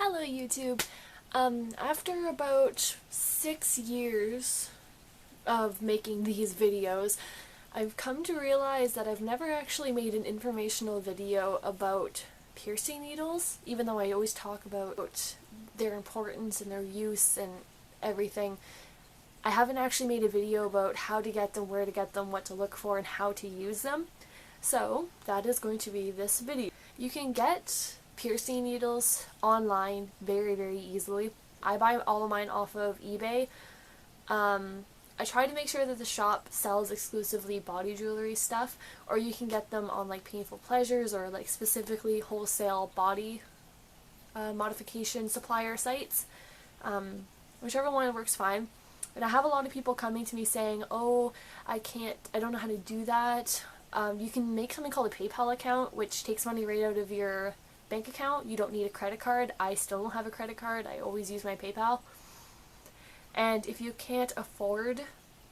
Hello YouTube. After about 6 years of making these videos, I've come to realize that I've never actually made an informational video about piercing needles, even though I always talk about their importance and their use and everything. I haven't actually made a video about how to get them, where to get them, what to look for, and how to use them. So that is going to be this video. You can get piercing needles online very easily. I buy all of mine off of eBay. I try to make sure that the shop sells exclusively body jewelry stuff, or you can get them on like Painful Pleasures or like specifically wholesale body modification supplier sites. Whichever one works fine. And I have a lot of people coming to me saying, oh, I don't know how to do that. You can make something called a PayPal account, which takes money right out of your bank account. You don't need a credit card. I still don't have a credit card. I always use my PayPal. And if you can't afford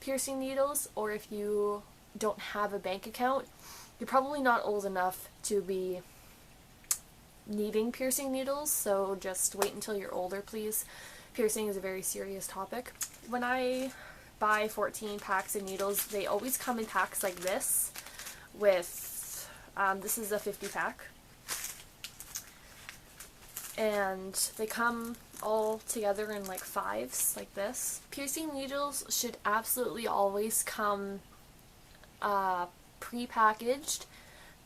piercing needles, or if you don't have a bank account, you're probably not old enough to be needing piercing needles, so just wait until you're older, please. Piercing is a very serious topic. When I buy 14 packs of needles, they always come in packs like this with, this is a 50 pack. And they come all together in like fives, like this. Piercing needles should absolutely always come pre-packaged.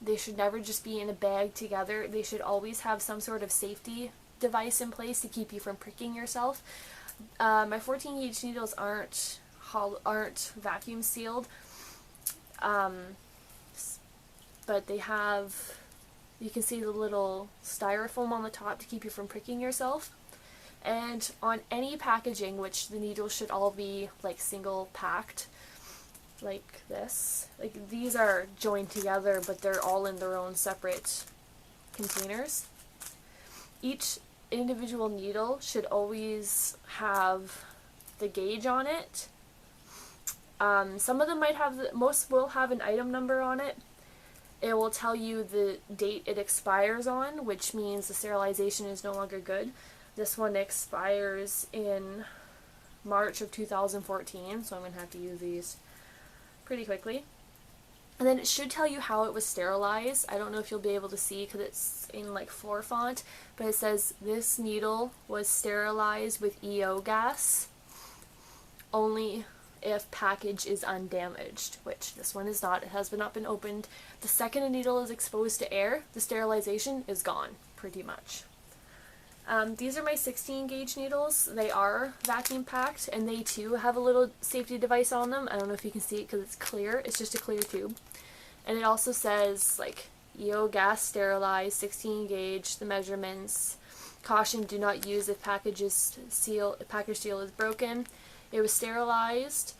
They should never just be in a bag together. They should always have some sort of safety device in place to keep you from pricking yourself. My 14 gauge needles aren't vacuum sealed, but they have, you can see the little styrofoam on the top to keep you from pricking yourself. And on any packaging, which the needles should all be like single packed, like this. Like these are joined together, but they're all in their own separate containers. Each individual needle should always have the gauge on it. Some of them might have, most will have an item number on it. It will tell you the date it expires on, which means the sterilization is no longer good. This one expires in March of 2014, so I'm going to have to use these pretty quickly. And then it should tell you how it was sterilized. I don't know if you'll be able to see because it's in like floor font, but it says this needle was sterilized with EO gas only if package is undamaged, which this one is not. It has not been opened. The second a needle is exposed to air, the sterilization is gone, pretty much. These are my 16 gauge needles. They are vacuum packed, and they too have a little safety device on them. I don't know if you can see it because it's clear. It's just a clear tube. And it also says like EO gas sterilized, 16 gauge, the measurements. Caution, do not use if package seal is broken. It was sterilized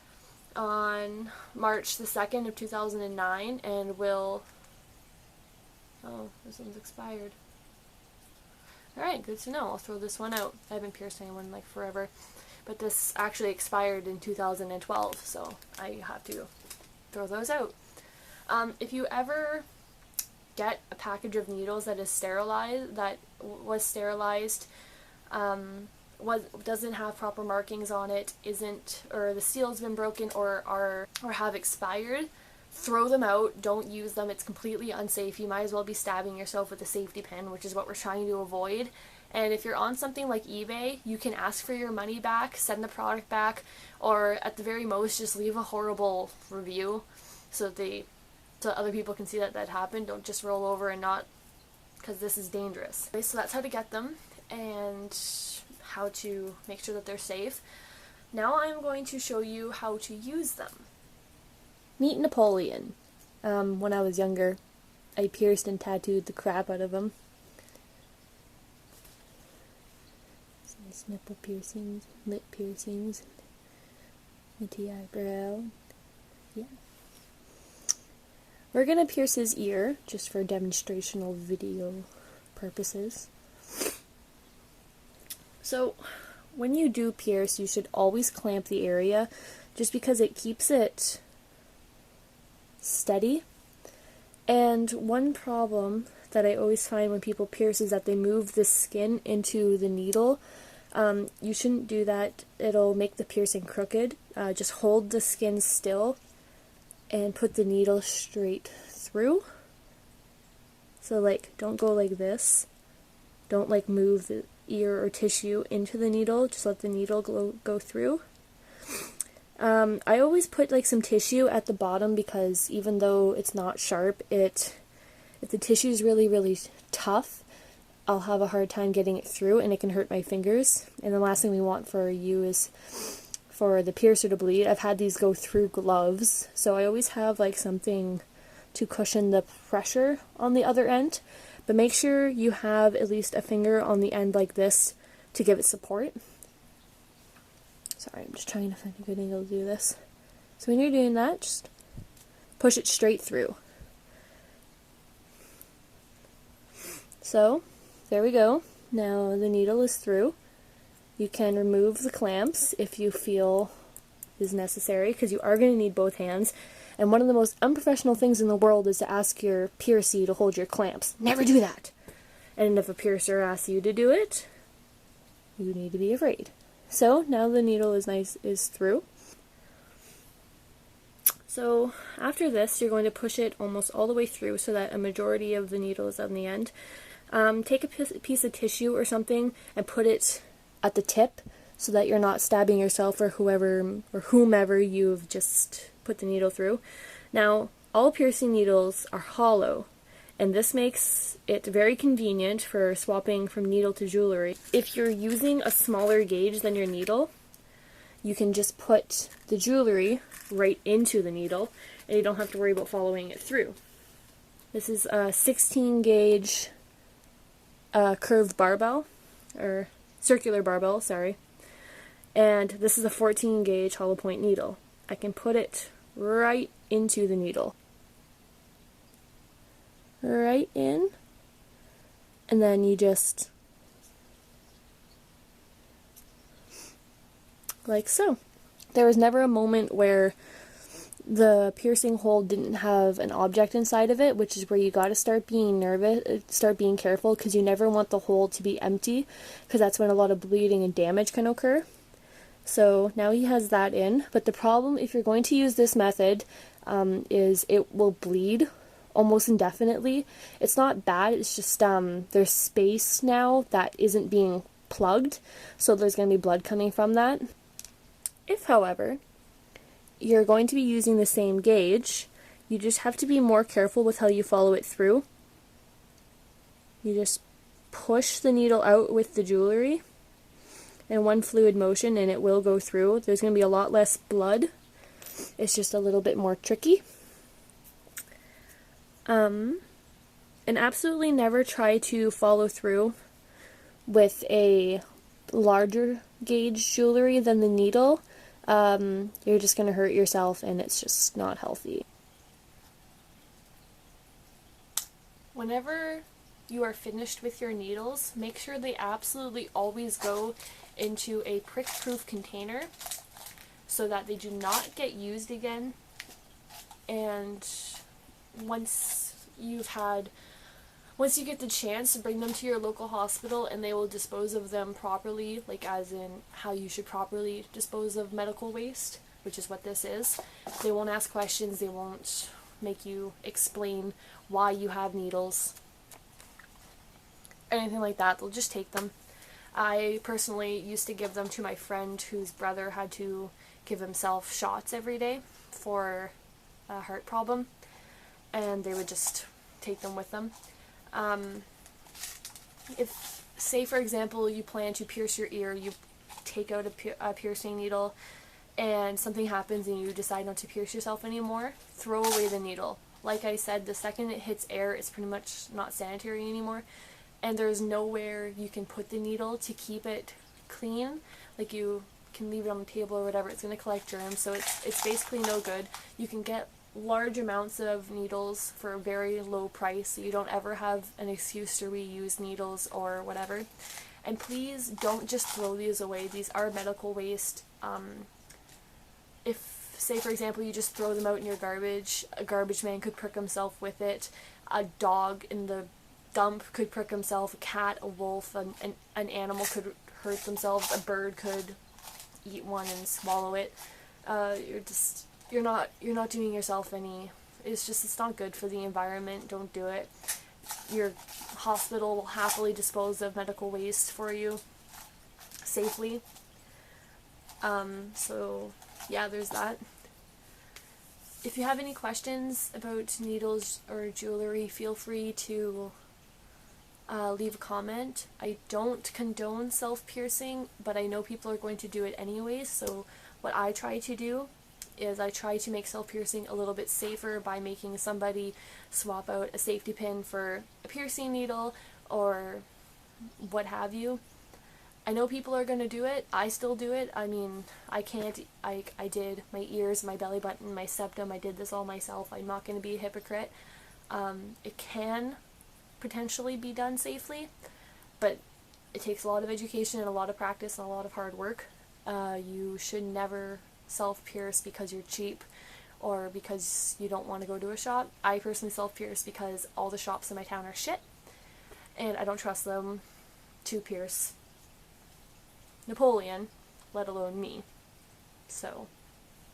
on March the 2nd of 2009 and will, oh, this one's expired. Alright, good to know. I'll throw this one out. I haven't pierced anyone like forever. But this actually expired in 2012, so I have to throw those out. If you ever get a package of needles that is sterilized, doesn't have proper markings on it, or the seal's been broken or have expired, throw them out. Don't use them. It's completely unsafe. You might as well be stabbing yourself with a safety pin, which is what we're trying to avoid. And if you're on something like eBay, you can ask for your money back, send the product back, or at the very most just leave a horrible review so other people can see that happened. Don't just roll over and not, because this is dangerous. Okay, so that's how to get them and how to make sure that they're safe. Now I'm going to show you how to use them. Meet Napoleon. When I was younger, I pierced and tattooed the crap out of him. So nice nipple piercings, lip piercings, minty eyebrow. Yeah. We're gonna pierce his ear, just for demonstrational video purposes. So, when you do pierce, you should always clamp the area, just because it keeps it steady. And one problem that I always find when people pierce is that they move the skin into the needle. You shouldn't do that. It'll make the piercing crooked. Just hold the skin still and put the needle straight through. So like, don't go like this. Don't like move the ear or tissue into the needle. Just let the needle go through. I always put like some tissue at the bottom because even though it's not sharp, if the tissue is really, really tough, I'll have a hard time getting it through and it can hurt my fingers. And the last thing we want for you is for the piercer to bleed. I've had these go through gloves, so I always have like something to cushion the pressure on the other end. But make sure you have at least a finger on the end like this to give it support. Sorry, I'm just trying to find a good angle to do this. So when you're doing that, just push it straight through. So, there we go. Now the needle is through. You can remove the clamps if you feel is necessary, because you are going to need both hands. And one of the most unprofessional things in the world is to ask your piercee to hold your clamps. Never do that! And if a piercer asks you to do it, you need to be afraid. So, now the needle is through. So, after this, you're going to push it almost all the way through so that a majority of the needle is on the end. Take a piece of tissue or something and put it at the tip so that you're not stabbing yourself or whomever you've just put the needle through. Now, all piercing needles are hollow, and this makes it very convenient for swapping from needle to jewelry. If you're using a smaller gauge than your needle, you can just put the jewelry right into the needle, and you don't have to worry about following it through. This is a 16 gauge curved barbell, or circular barbell, sorry. And this is a 14 gauge hollow point needle. I can put it right into the needle. Right in. And then you just, like so. There was never a moment where the piercing hole didn't have an object inside of it, which is where you gotta start being nervous, start being careful, because you never want the hole to be empty, because that's when a lot of bleeding and damage can occur. So now he has that in, but the problem if you're going to use this method is it will bleed almost indefinitely. It's not bad, it's just there's space now that isn't being plugged, so there's going to be blood coming from that. If, however, you're going to be using the same gauge, you just have to be more careful with how you follow it through. You just push the needle out with the jewelry in one fluid motion and it will go through. There's going to be a lot less blood. It's just a little bit more tricky. And absolutely never try to follow through with a larger gauge jewelry than the needle. You're just going to hurt yourself and it's just not healthy. Whenever you are finished with your needles, make sure they absolutely always go into a prick-proof container so that they do not get used again. And once you get the chance to bring them to your local hospital and they will dispose of them properly, like as in how you should properly dispose of medical waste, which is what this is. They won't ask questions, they won't make you explain why you have needles, anything like that. They'll just take them. I personally used to give them to my friend whose brother had to give himself shots every day for a heart problem, and they would just take them with them. If, say for example, you plan to pierce your ear, you take out a piercing needle, and something happens and you decide not to pierce yourself anymore, throw away the needle. Like I said, the second it hits air, it's pretty much not sanitary anymore, and there's nowhere you can put the needle to keep it clean. Like you can leave it on the table or whatever, it's going to collect germs, so it's basically no good. You can get large amounts of needles for a very low price, so you don't ever have an excuse to reuse needles or whatever. And please don't just throw these away. These are medical waste. If, say for example, you just throw them out in your garbage, a garbage man could prick himself with it. A dog in the Gump could prick himself, a cat, a wolf, an animal could hurt themselves, a bird could eat one and swallow it. You're not doing yourself any, it's not good for the environment. Don't do it. Your hospital will happily dispose of medical waste for you safely. So yeah, there's that. If you have any questions about needles or jewelry, feel free to leave a comment. I don't condone self-piercing, but I know people are going to do it anyways, so what I try to do is I try to make self-piercing a little bit safer by making somebody swap out a safety pin for a piercing needle or what have you. I know people are going to do it. I still do it. I mean, I did my ears, my belly button, my septum. I did this all myself. I'm not going to be a hypocrite. It can potentially be done safely, but it takes a lot of education and a lot of practice and a lot of hard work. You should never self-pierce because you're cheap or because you don't want to go to a shop. I personally self-pierce because all the shops in my town are shit, and I don't trust them to pierce Napoleon, let alone me. So